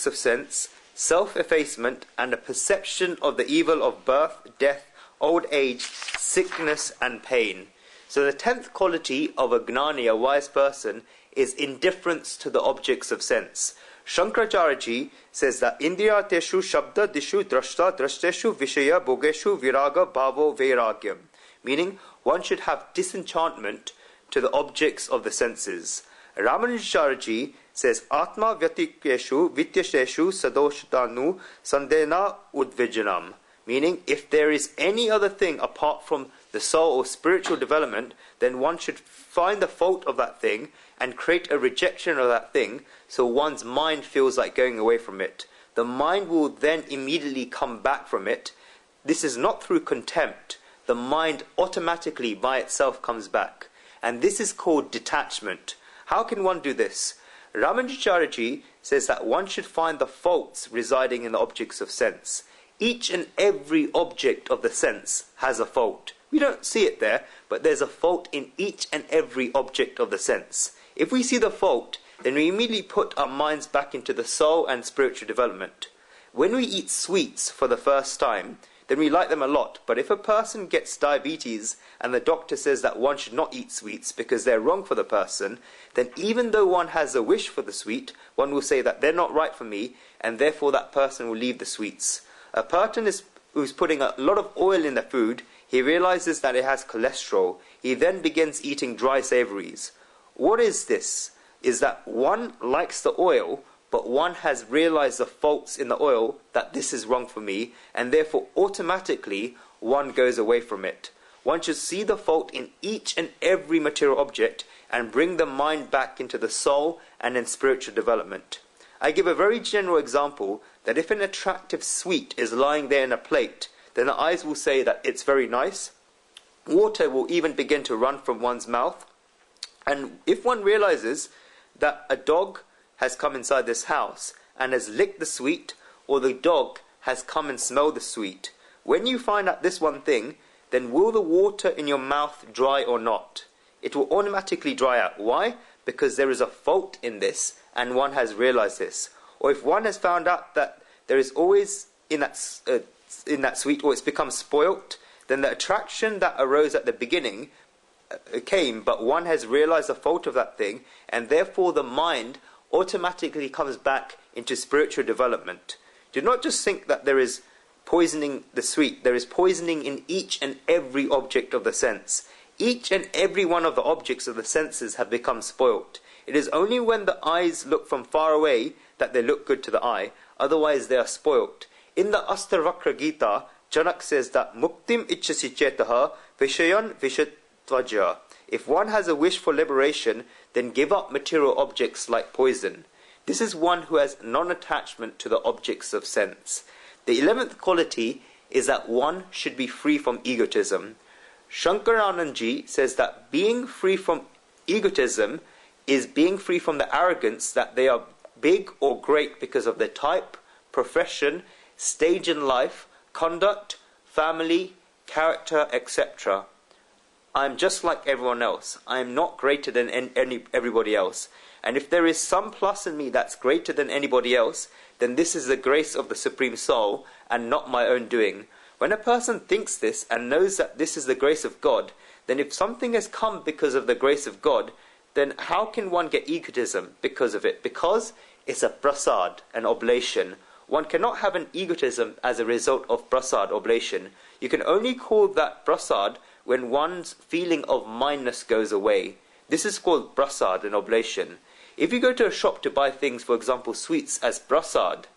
objects of sense, self-effacement, and a perception of the evil of birth, death, old age, sickness, and pain. So the 10th quality of a gnani, a wise person, is indifference to the objects of sense. Shankaracharya says that Indriyateshu shabda dishu drashta drashteshu vishaya bhogeshu viraga bhavo vairagyam, meaning one should have disenchantment to the objects of the senses. Ramanujacharya says Atma vyatikeshu vityasheshu sadoshtanu sandena udvijanam, meaning if there is any other thing apart from the soul or spiritual development, then one should find the fault of that thing and create a rejection of that thing, so one's mind feels like going away from it. The mind will then immediately come back from it. This is not through contempt. The mind automatically by itself comes back. And this is called detachment. How can one do this? Ramanujacharya says that one should find the faults residing in the objects of sense. Each and every object of the sense has a fault. We don't see it there, but there's a fault in each and every object of the sense. If we see the fault, then we immediately put our minds back into the soul and spiritual development. When we eat sweets for the first time, then we like them a lot. But if a person gets diabetes and the doctor says that one should not eat sweets because they're wrong for the person, then even though one has a wish for the sweet, one will say that they're not right for me, and therefore that person will leave the sweets. A person who's putting a lot of oil in the food, he realizes that it has cholesterol. He then begins eating dry savories. What is this? Is that one likes the oil, but one has realized the faults in the oil, that this is wrong for me, and therefore automatically one goes away from it. One should see the fault in each and every material object and bring the mind back into the soul and in spiritual development. I give a very general example that if an attractive sweet is lying there in a plate, then the eyes will say that it's very nice. Water will even begin to run from one's mouth. And if one realizes that a dog has come inside this house and has licked the sweet, or the dog has come and smelled the sweet, when you find out this one thing, then will the water in your mouth dry or not? It will automatically dry out. Why? Because there is a fault in this, and one has realized this. Or if one has found out that there is always in that sweet, or it's become spoilt, then the attraction that arose at the beginning came, but one has realized the fault of that thing, and therefore the mind automatically comes back into spiritual development. Do not just think that there is poisoning the sweet. There is poisoning in each and every object of the sense. Each and every one of the objects of the senses have become spoilt. It is only when the eyes look from far away that they look good to the eye, otherwise they are spoilt. In the Astarvakra Gita, Janak says that Muktim Ichchasi Chetaha Vishayan Vishatvaja. If one has a wish for liberation, then give up material objects like poison. This is one who has non-attachment to the objects of sense. The 11th quality is that one should be free from egotism. Shankaranandji says that being free from egotism is being free from the arrogance that they are big or great because of their type, profession, stage in life, conduct, family, character, etc. I am just like everyone else. I am not greater than everybody else. And if there is some plus in me that's greater than anybody else, then this is the grace of the Supreme Soul and not my own doing. When a person thinks this and knows that this is the grace of God, then if something has come because of the grace of God, then how can one get egotism because of it? Because it's a prasad, an oblation. One cannot have an egotism as a result of prasad, oblation. You can only call that prasad when one's feeling of mindness goes away. This is called prasad, an oblation. If you go to a shop to buy things, for example, sweets as prasad,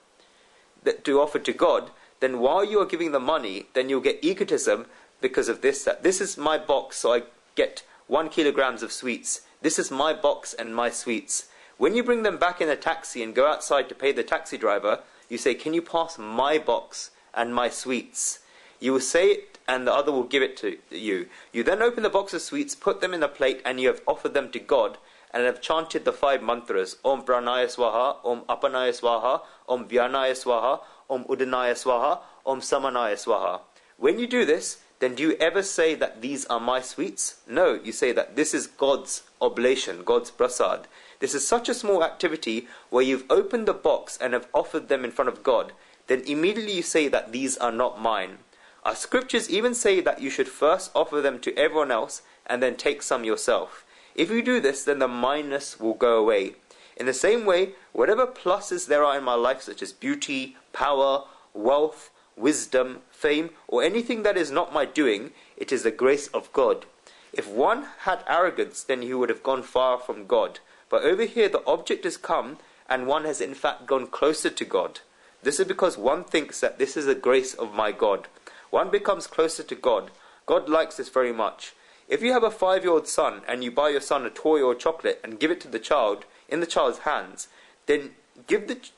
to offer to God, then while you are giving the money, then you'll get egotism because of this, that this is my box, so I get 1 kilogram of sweets. This is my box and my sweets. When you bring them back in a taxi and go outside to pay the taxi driver, you say, can you pass my box and my sweets? You will say it and the other will give it to you. You then open the box of sweets, put them in the plate, and you have offered them to God and have chanted the 5 mantras, Om Pranaya Swaha, Om Apanaya Swaha, Om Vyanaya Swaha, Om Udanaya Swaha, Om Samanaya Swaha. When you do this, then do you ever say that these are my sweets? No, you say that this is God's oblation, God's prasad. This is such a small activity where you've opened the box and have offered them in front of God. Then immediately you say that these are not mine. Our scriptures even say that you should first offer them to everyone else and then take some yourself. If you do this, then the mineness will go away. In the same way, whatever pluses there are in my life, such as beauty, power, wealth, wisdom, fame, or anything that is not my doing, it is the grace of God. If one had arrogance, then he would have gone far from God. But over here the object has come, and one has in fact gone closer to God. This is because one thinks that this is the grace of my God. One becomes closer to God. God likes this very much. If you have a 5-year-old son, and you buy your son a toy or chocolate and give it to the child, in the child's hands, then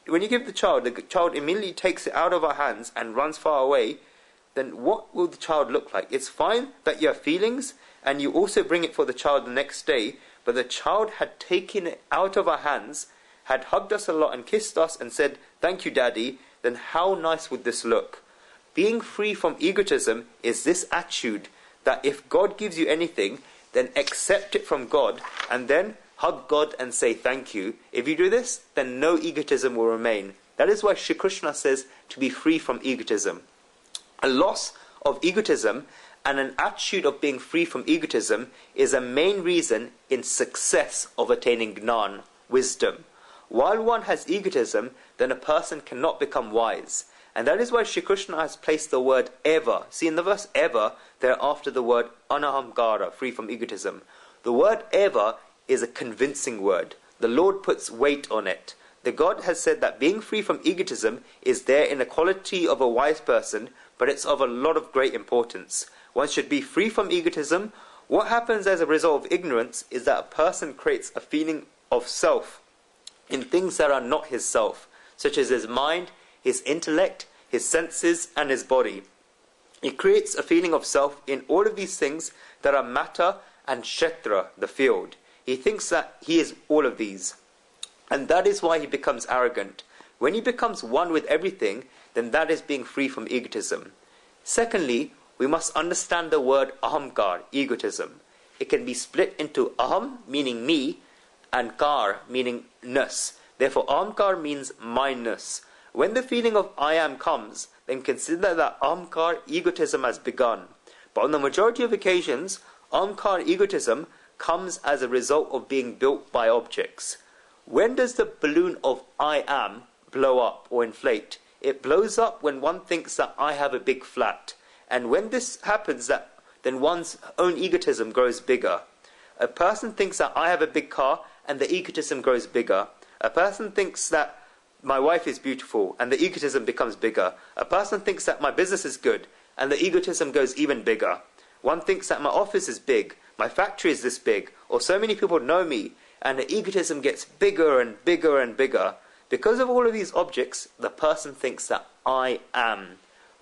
when you give the child immediately takes it out of our hands and runs far away, then what will the child look like? It's fine that you have feelings, and you also bring it for the child the next day, but the child had taken it out of our hands, had hugged us a lot and kissed us and said, "Thank you, Daddy," then how nice would this look? Being free from egotism is this attitude that if God gives you anything, then accept it from God, and then hug God and say thank you. If you do this, then no egotism will remain. That is why Shri Krishna says to be free from egotism. A loss of egotism and an attitude of being free from egotism is a main reason in success of attaining Gnan, wisdom. While one has egotism, then a person cannot become wise. And that is why Shri Krishna has placed the word ever. See, in the verse ever, there after the word anahamkara, free from egotism. The word ever is a convincing word. The Lord puts weight on it. The God has said that being free from egotism is there in the quality of a wise person, but it's of a lot of great importance. One should be free from egotism. What happens as a result of ignorance is that a person creates a feeling of self in things that are not his self, such as his mind, his intellect, his senses, and his body. He creates a feeling of self in all of these things that are matter and kshetra, the field. He thinks that he is all of these. And that is why he becomes arrogant. When he becomes one with everything, then that is being free from egotism. Secondly, we must understand the word ahamkar, egotism. It can be split into aham, meaning me, and kar, meaning ness. Therefore, ahamkar means mineness. When the feeling of I am comes, then consider that ahamkar, egotism, has begun. But on the majority of occasions, ahamkar, egotism, comes as a result of being built by objects. When does the balloon of I am blow up or inflate? It blows up when one thinks that I have a big flat. And when this happens, then one's own egotism grows bigger. A person thinks that I have a big car, and the egotism grows bigger. A person thinks that my wife is beautiful, and the egotism becomes bigger. A person thinks that my business is good, and the egotism goes even bigger. One thinks that my office is big, my factory is this big, or so many people know me, and the egotism gets bigger and bigger and bigger. Because of all of these objects, the person thinks that I am.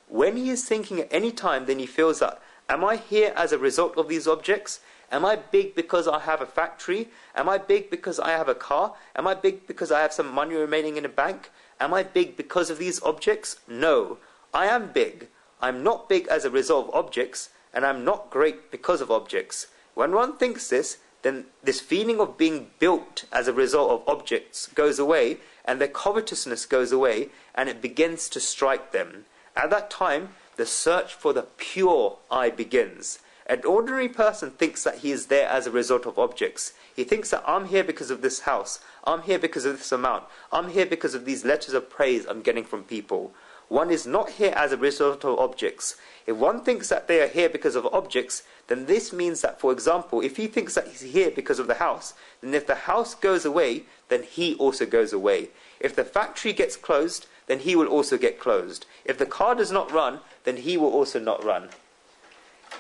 When he is thinking at any time, then he feels that, am I here as a result of these objects? Am I big because I have a factory? Am I big because I have a car? Am I big because I have some money remaining in a bank? Am I big because of these objects? No, I am big. I'm not big as a result of objects, and I'm not great because of objects. When one thinks this, then this feeling of being built as a result of objects goes away, and their covetousness goes away, and it begins to strike them. At that time, the search for the pure I begins. An ordinary person thinks that he is there as a result of objects. He thinks that I'm here because of this house, I'm here because of this amount, I'm here because of these letters of praise I'm getting from people. One is not here as a result of objects. If one thinks that they are here because of objects, then this means that, for example, if he thinks that he's here because of the house, then if the house goes away, then he also goes away. If the factory gets closed, then he will also get closed. If the car does not run, then he will also not run.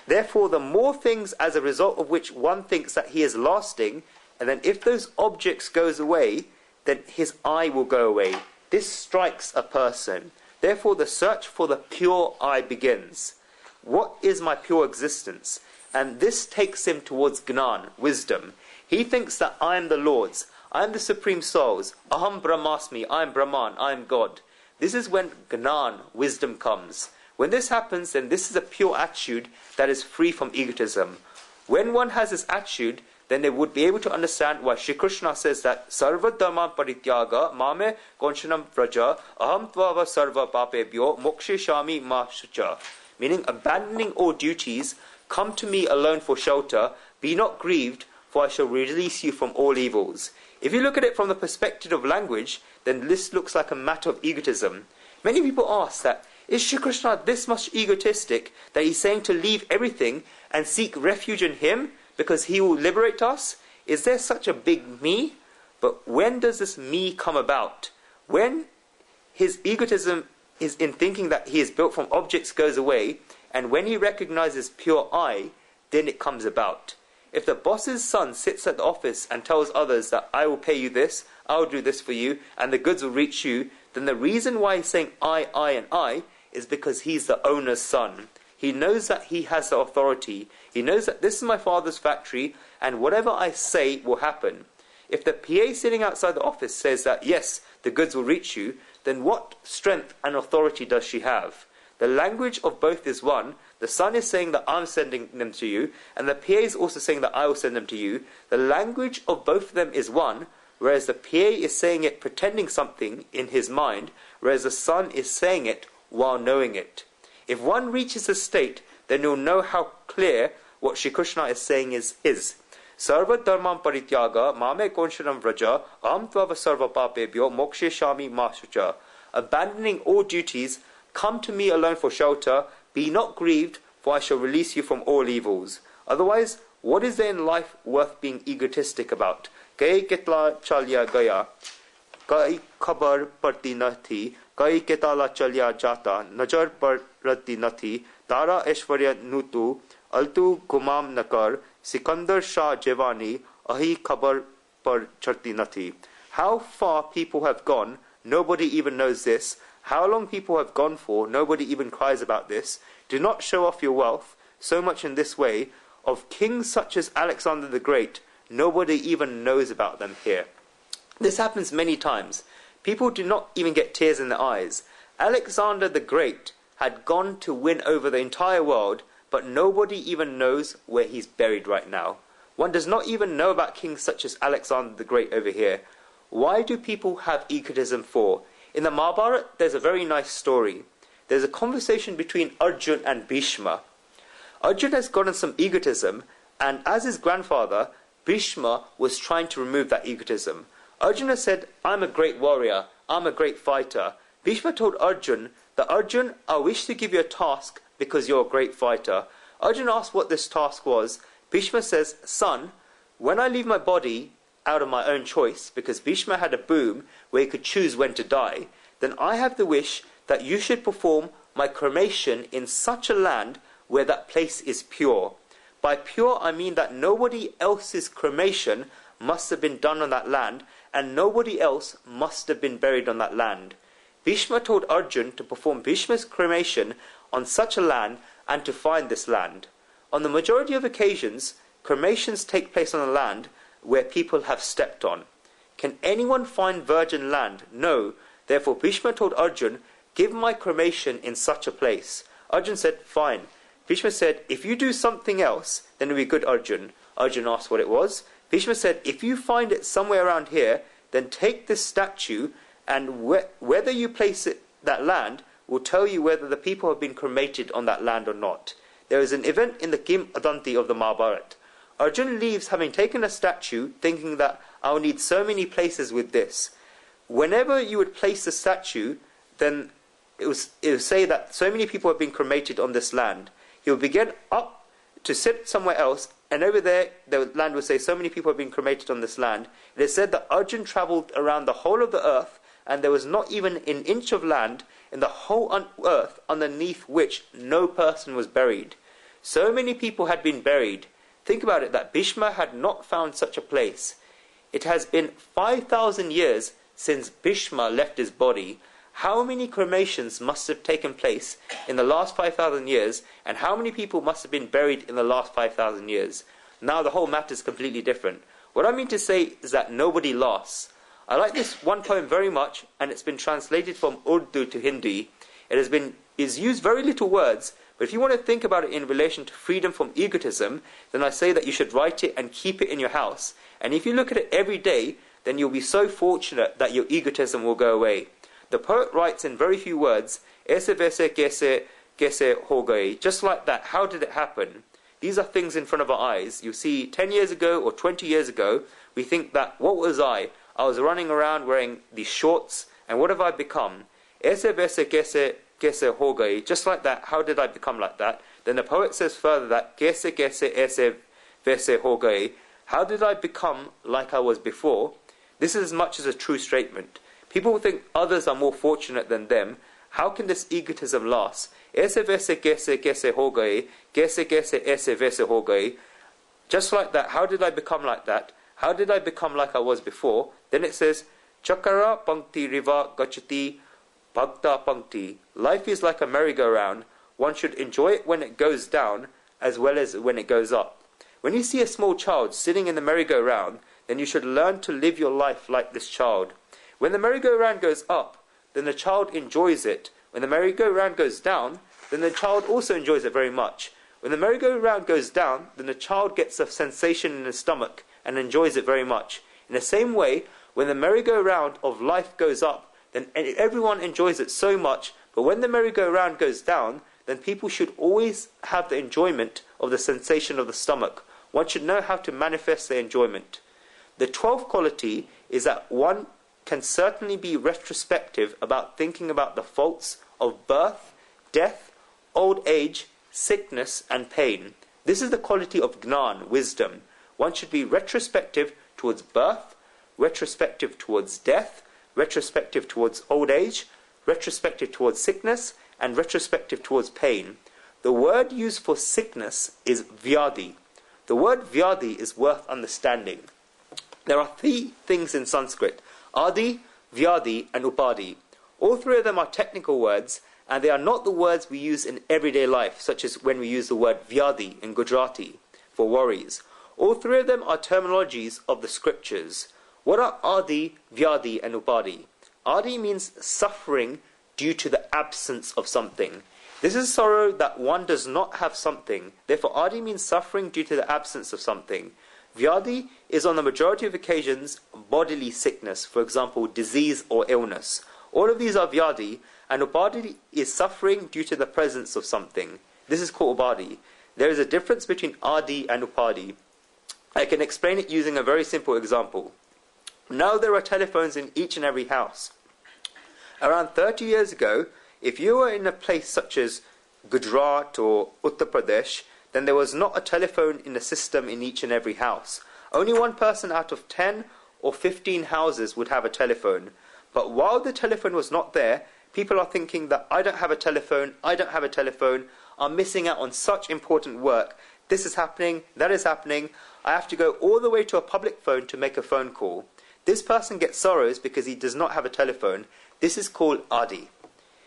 Therefore, the more things as a result of which one thinks that he is lasting, and then if those objects goes away, then his I will go away. This strikes a person. Therefore, the search for the pure I begins. What is my pure existence? And this takes him towards Gnan, wisdom. He thinks that I am the Lord's, I am the Supreme Soul's, Aham Brahmasmi, I am Brahman, I am God. This is when Gnan, wisdom, comes. When this happens, then this is a pure attitude that is free from egotism. When one has this attitude, then they would be able to understand why Shri Krishna says that Sarva Dharma Parityaga Mame Gonshanam Vraja Aham Tvava Sarva Papebhyo Mokshe Shami Ma Shucha. Meaning, abandoning all duties, come to me alone for shelter, be not grieved, for I shall release you from all evils. If you look at it from the perspective of language, then this looks like a matter of egotism. Many people ask that, is Shri Krishna this much egotistic that he's saying to leave everything and seek refuge in him because he will liberate us? Is there such a big me? But when does this me come about? When his egotism is in thinking that he is built from objects goes away, and when he recognizes pure I, then it comes about. If the boss's son sits at the office and tells others that I will pay you this, I will do this for you, and the goods will reach you, then the reason why he's saying I, and I, is because he's the owner's son. He knows that he has the authority. He knows that this is my father's factory, and whatever I say will happen. If the PA sitting outside the office says that, yes, the goods will reach you, then what strength and authority does she have? The language of both is one. The son is saying that I'm sending them to you, and the PA is also saying that I will send them to you. The language of both of them is one, whereas the PA is saying it pretending something in his mind, whereas the son is saying it while knowing it. If one reaches this state, then you'll know how clear what Shri Krishna is saying is. Sarva dharmam parityaga mame konshanam vraja aham tvava sarva papebhyo mokshe shami ma shucha. Abandoning all duties, come to me alone for shelter, be not grieved, for I shall release you from all evils. Otherwise, what is there in life worth being egotistic about? Kai ketla chalya gaya, kai khabar parti nathi, kai ketala chalya jata, najar parati nathi, tara aishwarya nutu, altu gumam nakar, Sikandar Shah Jevani, ahi khabar par charti nathi. How far people have gone, nobody even knows this. How long people have gone for, nobody even cries about this. Do not show off your wealth so much in this way. Of kings such as Alexander the Great, nobody even knows about them here. This happens many times. People do not even get tears in their eyes. Alexander the Great had gone to win over the entire world, but nobody even knows where he's buried right now. One does not even know about kings such as Alexander the Great over here. Why do people have egotism for? In the Mahabharata, there's a very nice story. There's a conversation between Arjun and Bhishma. Arjun has gotten some egotism, and as his grandfather, Bhishma was trying to remove that egotism. Arjuna said, I'm a great warrior, I'm a great fighter. Bhishma told Arjun that, Arjun, I wish to give you a task because you're a great fighter. Arjun asked what this task was. Bhishma says, son, when I leave my body out of my own choice, because Bhishma had a boom where he could choose when to die, then I have the wish that you should perform my cremation in such a land where that place is pure. By pure, I mean that nobody else's cremation must have been done on that land, and nobody else must have been buried on that land. Bhishma told Arjun to perform Bhishma's cremation on such a land and to find this land. On the majority of occasions, cremations take place on a land where people have stepped on. Can anyone find virgin land? No. Therefore Bhishma told Arjun, give my cremation in such a place. Arjun said, fine. Bhishma said, if you do something else, then it will be good, Arjun. Arjun asked what it was. Bhishma said, if you find it somewhere around here, then take this statue, and whether you place it, that land, will tell you whether the people have been cremated on that land or not. There is an event in the Kim Adanti of the Mahabharata. Arjun leaves having taken a statue, thinking that I'll need so many places with this. Whenever you would place the statue, then it would say that so many people have been cremated on this land. He would begin up to sit somewhere else, and over there, the land would say so many people have been cremated on this land. It is said that Arjun travelled around the whole of the earth, and there was not even an inch of land in the whole earth underneath which no person was buried. So many people had been buried. Think about it, that Bhishma had not found such a place. It has been 5,000 years since Bhishma left his body. How many cremations must have taken place in the last 5,000 years, and how many people must have been buried in the last 5,000 years? Now the whole matter is completely different. What I mean to say is that nobody lasts. I like this one poem very much, and it's been translated from Urdu to Hindi. It is used very little words, But if you want to think about it in relation to freedom from egotism, then I say that you should write it and keep it in your house. And if you look at it every day, then you'll be so fortunate that your egotism will go away. The poet writes in very few words, "Aise vaise kaise ho gaye," just like that. How did it happen? These are things in front of our eyes. You see, 10 years ago or 20 years ago, we think that, what was I? I was running around wearing these shorts, and what have I become? Aise vaise kaise ho gaye, just like that. How did I become like that? Then the poet says further that, kaise aise vaise ho gaye, how did I become like I was before? This is as much as a true statement. People think others are more fortunate than them. How can this egotism last? Aise vaise kaise ho gaye, kaise aise vaise ho gaye. Just like that, how did I become like that? How did I become like I was before? Then it says, Chakara pankti riva gachati bhakta pankti. Life is like a merry-go-round. One should enjoy it when it goes down as well as when it goes up. When you see a small child sitting in the merry-go-round, then you should learn to live your life like this child. When the merry-go-round goes up, then the child enjoys it. When the merry-go-round goes down, then the child also enjoys it very much. When the merry-go-round goes down, then the child gets a sensation in his stomach and enjoys it very much. In the same way, when the merry-go-round of life goes up, then everyone enjoys it so much, but when the merry-go-round goes down, then people should always have the enjoyment of the sensation of the stomach. One should know how to manifest the enjoyment. The 12th quality is that one can certainly be retrospective about thinking about the faults of birth, death, old age, sickness and pain. This is the quality of Gnan, wisdom. One should be retrospective towards birth, retrospective towards death, retrospective towards old age, retrospective towards sickness, and retrospective towards pain. The word used for sickness is vyadi. The word vyadi is worth understanding. There are three things in Sanskrit: adi, vyadi, and upadi. All three of them are technical words, and they are not the words we use in everyday life, such as when we use the word vyadi in Gujarati for worries. All three of them are terminologies of the scriptures. What are adi, vyadi, and upadi? Adi means suffering due to the absence of something. This is sorrow that one does not have something. Therefore, adi means suffering due to the absence of something. Vyadi is on the majority of occasions bodily sickness, for example, disease or illness. All of these are vyadi, and upadi is suffering due to the presence of something. This is called upadi. There is a difference between adi and upadi. I can explain it using a very simple example. Now there are telephones in each and every house. Around 30 years ago, if you were in a place such as Gujarat or Uttar Pradesh, then there was not a telephone in the system in each and every house. Only one person out of 10 or 15 houses would have a telephone. But while the telephone was not there, people are thinking that I don't have a telephone, I'm missing out on such important work. This is happening, that is happening. I have to go all the way to a public phone to make a phone call. This person gets sorrows because he does not have a telephone. This is called adi.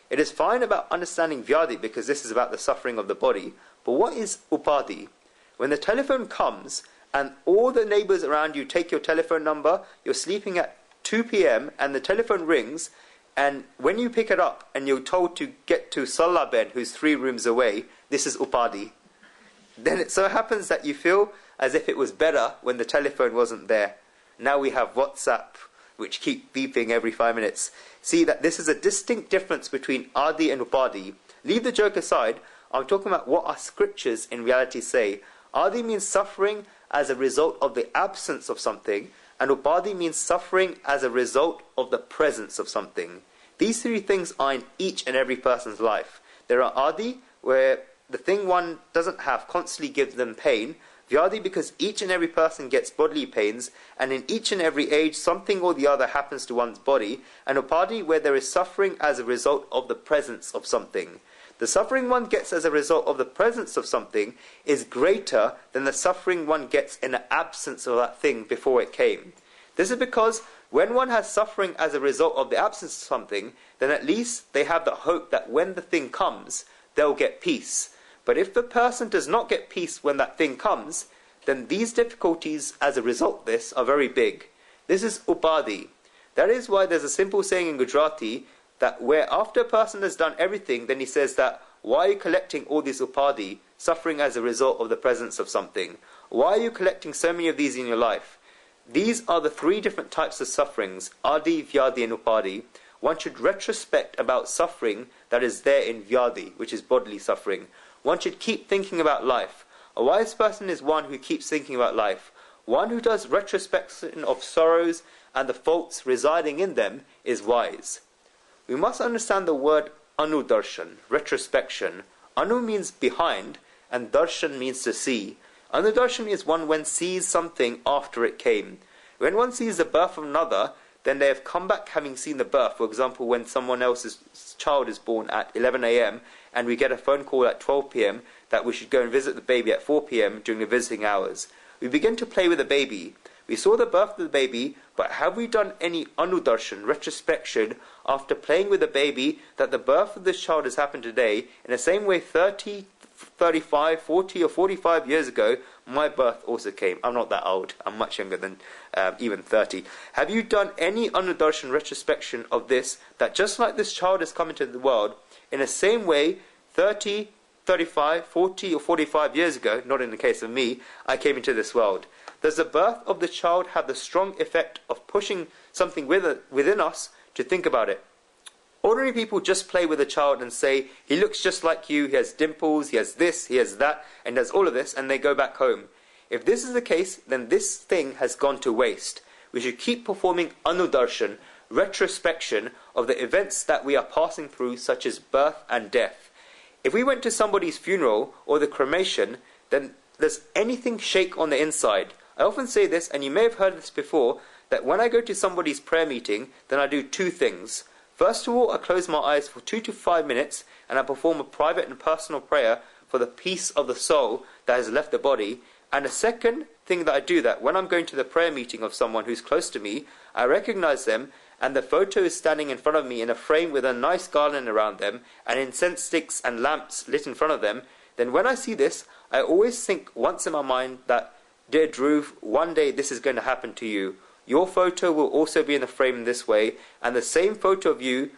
It is fine about understanding vyadi because this is about the suffering of the body. But what is upadi? When the telephone comes and all the neighbors around you take your telephone number, you're sleeping at 2 p.m. and the telephone rings, and when you pick it up and you're told to get to Sallaben, who's 3 rooms away, this is upadi. Then it so happens that you feel as if it was better when the telephone wasn't there. Now we have WhatsApp, which keep beeping every 5 minutes. See that this is a distinct difference between adi and upadi. Leave the joke aside. I'm talking about what our scriptures in reality say. Adi means suffering as a result of the absence of something, and upadi means suffering as a result of the presence of something. These three things are in each and every person's life. There are adi, where the thing one doesn't have constantly gives them pain. Vyadi, because each and every person gets bodily pains, and in each and every age something or the other happens to one's body. And upadi, where there is suffering as a result of the presence of something. The suffering one gets as a result of the presence of something is greater than the suffering one gets in the absence of that thing before it came. This is because when one has suffering as a result of the absence of something, then at least they have the hope that when the thing comes, they'll get peace. But if the person does not get peace when that thing comes, then these difficulties as a result of this are very big. This is upadi. That is why there's a simple saying in Gujarati, that where after a person has done everything, then he says that, why are you collecting all these upadhi, suffering as a result of the presence of something? Why are you collecting so many of these in your life? These are the three different types of sufferings, adi, vyadi and upadhi. One should retrospect about suffering that is there in vyadi, which is bodily suffering. One should keep thinking about life. A wise person is one who keeps thinking about life. One who does retrospection of sorrows and the faults residing in them is wise. We must understand the word anudarshan, retrospection. Anu means behind, and darshan means to see. Anudarshan is one when sees something after it came. When one sees the birth of another, then they have come back having seen the birth. For example, when someone else's child is born at 11 a.m. and we get a phone call at 12 p.m. that we should go and visit the baby at 4 p.m. during the visiting hours. We begin to play with the baby. We saw the birth of the baby, but have we done any anudarshan, retrospection, after playing with the baby, that the birth of this child has happened today, in the same way 30, 35, 40 or 45 years ago, my birth also came. I'm not that old. I'm much younger than even 30. Have you done any anudarshan, retrospection of this, that just like this child has come into the world, in the same way 30, 35, 40 or 45 years ago, not in the case of me, I came into this world? Does the birth of the child have the strong effect of pushing something within us to think about it? Ordinary people just play with a child and say, he looks just like you, he has dimples, he has this, he has that, and does all of this, and they go back home. If this is the case, then this thing has gone to waste. We should keep performing anudarshan, retrospection of the events that we are passing through, such as birth and death. If we went to somebody's funeral or the cremation, then does anything shake on the inside? I often say this, and you may have heard this before, that when I go to somebody's prayer meeting, then I do two things. First of all, I close my eyes for 2 to 5 minutes, and I perform a private and personal prayer for the peace of the soul that has left the body. And the second thing that I do, that when I'm going to the prayer meeting of someone who's close to me, I recognize them, and the photo is standing in front of me in a frame with a nice garland around them, and incense sticks and lamps lit in front of them. Then when I see this, I always think once in my mind that, dear Dhruv, one day this is going to happen to you. Your photo will also be in the frame in this way, and the same photo of you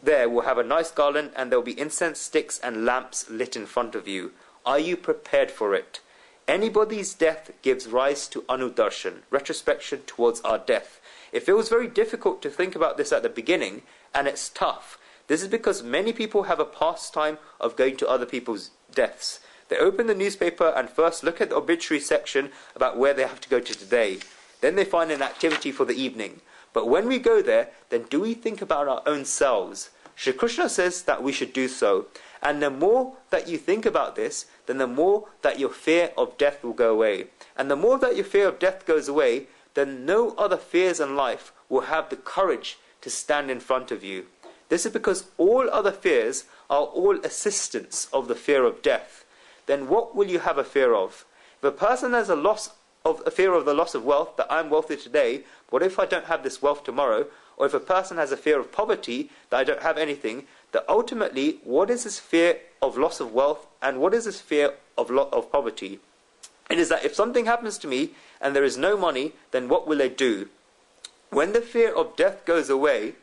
there will have a nice garland, and there will be incense sticks and lamps lit in front of you. Are you prepared for it? Anybody's death gives rise to anudarshan, retrospection towards our death. It feels very difficult to think about this at the beginning, and it's tough. This is because many people have a pastime of going to other people's deaths. They open the newspaper and first look at the obituary section about where they have to go to today. Then they find an activity for the evening. But when we go there, then do we think about our own selves? Shri Krishna says that we should do so. And the more that you think about this, then the more that your fear of death will go away. And the more that your fear of death goes away, then no other fears in life will have the courage to stand in front of you. This is because all other fears are all assistants of the fear of death. Then what will you have a fear of? If a person has a fear of the loss of wealth, that I'm wealthy today, what if I don't have this wealth tomorrow? Or if a person has a fear of poverty, that I don't have anything, that ultimately, what is this fear of loss of wealth, and what is this fear of poverty? It is that if something happens to me, and there is no money, then what will I do? When the fear of death goes away,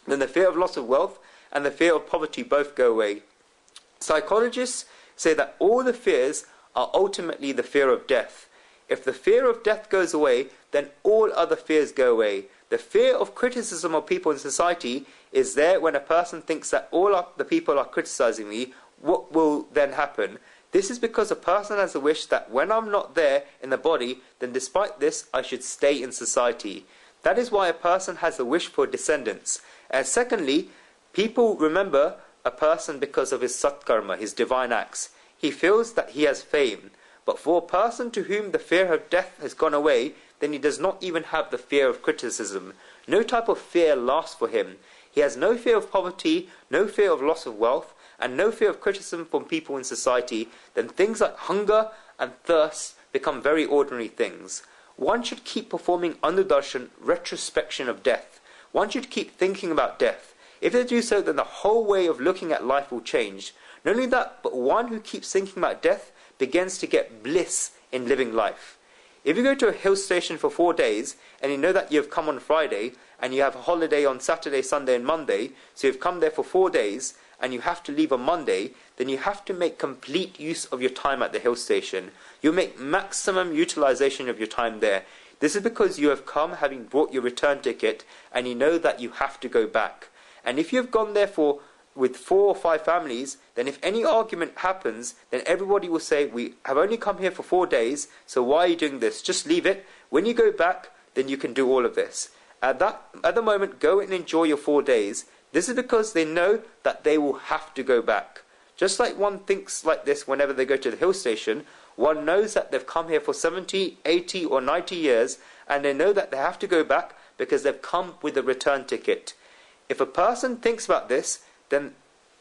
then the fear of loss of wealth and the fear of poverty both go away. Psychologists say that all the fears are ultimately the fear of death. If the fear of death goes away, then all other fears go away. The fear of criticism of people in society is there when a person thinks that the people are criticizing me. What will then happen? This is because a person has a wish that when I'm not there in the body, then despite this, I should stay in society. That is why a person has a wish for descendants. And secondly, people remember a person because of his satkarma, his divine acts. He feels that he has fame. But for a person to whom the fear of death has gone away, then he does not even have the fear of criticism. No type of fear lasts for him. He has no fear of poverty, no fear of loss of wealth, and no fear of criticism from people in society. Then things like hunger and thirst become very ordinary things. One should keep performing anudarshan, retrospection of death. One should keep thinking about death. If they do so, then the whole way of looking at life will change. Not only that, but one who keeps thinking about death begins to get bliss in living life. If you go to a hill station for 4 days, and you know that you have come on Friday, and you have a holiday on Saturday, Sunday and Monday, so you've come there for 4 days, and you have to leave on Monday, then you have to make complete use of your time at the hill station. You make maximum utilization of your time there. This is because you have come having brought your return ticket, and you know that you have to go back. And if you have gone there with 4 or 5 families, then if any argument happens, then everybody will say, we have only come here for 4 days, so why are you doing this? Just leave it. When you go back, then you can do all of this. At the moment, go and enjoy your 4 days. This is because they know that they will have to go back. Just like one thinks like this whenever they go to the hill station, one knows that they've come here for 70, 80 or 90 years, and they know that they have to go back because they've come with a return ticket. If a person thinks about this, then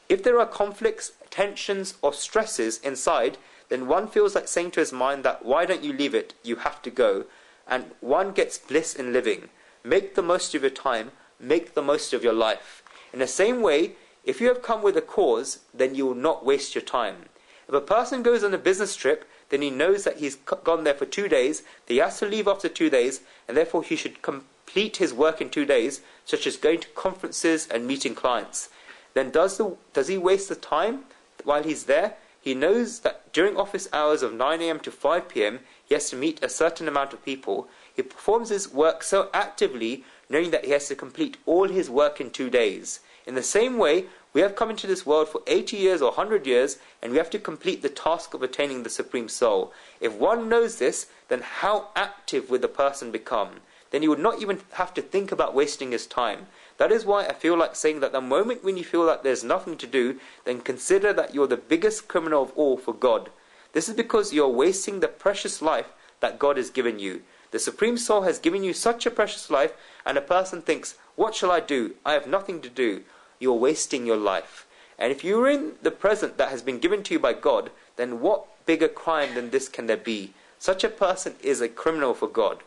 if there are conflicts, tensions or stresses inside, then one feels like saying to his mind that, why don't you leave it? You have to go. And one gets bliss in living. Make the most of your time. Make the most of your life. In the same way, if you have come with a cause, then you will not waste your time. If a person goes on a business trip, then he knows that he's gone there for 2 days, that he has to leave after 2 days, and therefore he should complete his work in 2 days, such as going to conferences and meeting clients. Then does he waste the time while he's there? He knows that during office hours of 9 a.m. to 5 p.m. he has to meet a certain amount of people. He performs his work so actively, knowing that he has to complete all his work in 2 days. In the same way, we have come into this world for 80 years or 100 years, and we have to complete the task of attaining the Supreme Soul. If one knows this, then how active would the person become? Then he would not even have to think about wasting his time. That is why I feel like saying that the moment when you feel that there's nothing to do, then consider that you're the biggest criminal of all for God. This is because you're wasting the precious life that God has given you. The Supreme Soul has given you such a precious life, and a person thinks, what shall I do? I have nothing to do. You're wasting your life. And if you're in the present that has been given to you by God, then what bigger crime than this can there be? Such a person is a criminal for God.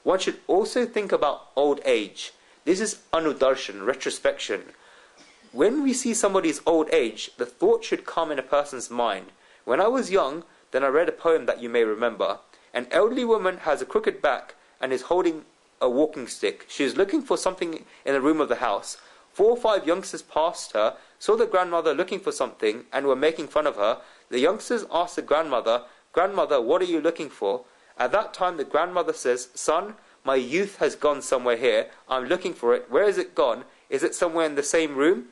One should also think about old age. This is anudarshan, retrospection. When we see somebody's old age, the thought should come in a person's mind. When I was young, then I read a poem that you may remember. An elderly woman has a crooked back and is holding a walking stick. She is looking for something in the room of the house. 4 or 5 youngsters passed her, saw the grandmother looking for something, and were making fun of her. The youngsters asked the grandmother, "Grandmother, what are you looking for?" At that time the grandmother says, "Son, my youth has gone somewhere here. I'm looking for it. Where is it gone? Is it somewhere in the same room?"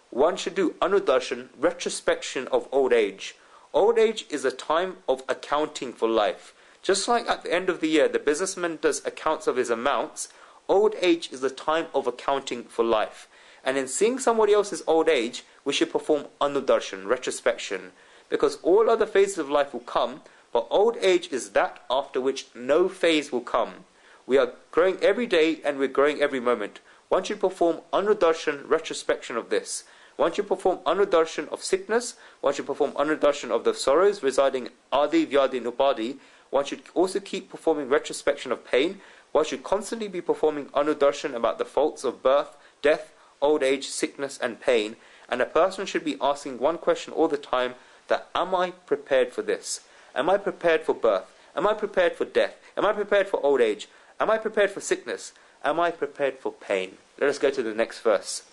One should do anudarshan, retrospection of old age. Old age is a time of accounting for life. Just like at the end of the year, the businessman does accounts of his amounts, old age is the time of accounting for life. And in seeing somebody else's old age, we should perform anudarshan, retrospection. Because all other phases of life will come, but old age is that after which no phase will come. We are growing every day and we're growing every moment. One should perform anudarshan, retrospection of this. One should perform anudarshan of sickness. One should perform anudarshan of the sorrows residing adi, vyadi and upadi. One should also keep performing retrospection of pain. One should constantly be performing anudarshan about the faults of birth, death, old age, sickness and pain. And a person should be asking one question all the time, that am I prepared for this? Am I prepared for birth? Am I prepared for death? Am I prepared for old age? Am I prepared for sickness? Am I prepared for pain? Let us go to the next verse.